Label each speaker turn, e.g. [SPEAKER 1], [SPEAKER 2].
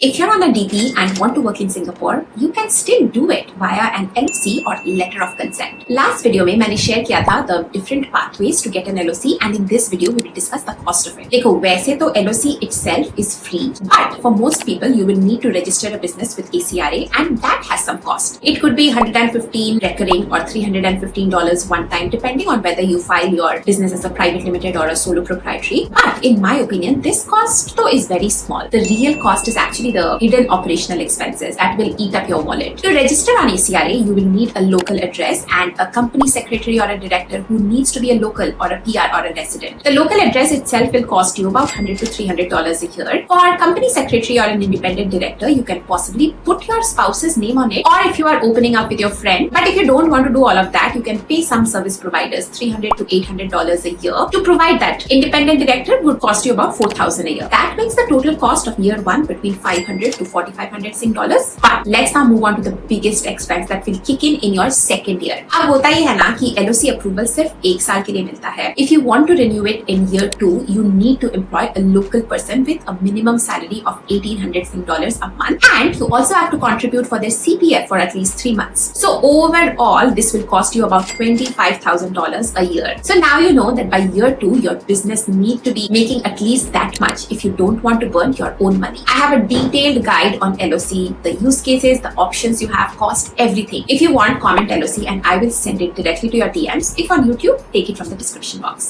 [SPEAKER 1] If you're on a DP and want to work in Singapore, you can still do it via an LOC or letter of consent. Last video में मैंने share किया था the different pathways to get an LOC, and in this video we will discuss the cost of it. देखो, वैसे तो LOC itself is free, but for most people you will need to register a business with ACRA, and that has some cost. It could be $115 recurring or $315 one time, depending on whether you file your business as a private limited or a solo proprietary. But in my opinion, this cost though is very small. The real cost is actually the hidden operational expenses that will eat up your wallet. To register on ACRA, you will need a local address and a company secretary or a director who needs to be a local or a PR or a resident. The local address itself will cost you about $100 to $300 a year. For company secretary or an independent director, you can possibly put your spouse's name on it, or if you are opening up with your friend. But if you don't want to do all of that, you can pay some service providers $300 to $800 a year to provide that. Independent director would cost you about $4,000 a year. That makes the total cost of year one between $500 to $4,500 Sing dollars. But let's now move on to the biggest expense that will kick in your second year. अब होता ही है ना कि LOC approval सिर्फ एक साल के लिए मिलता है. If you want to renew it in year 2, you need to employ a local person with a minimum salary of $1,800 Sing dollars a month, and you also have to contribute for their CPF for at least 3 months. So overall, this will cost you about $25,000 a year. So now you know that by year 2, your business need to be making at least that much if you don't want to burn your own money. I have a detailed guide on LOC, the use cases, the options you have, cost, everything. If you want, comment LOC and I will send it directly to your DMs. If on YouTube, take it from the description box.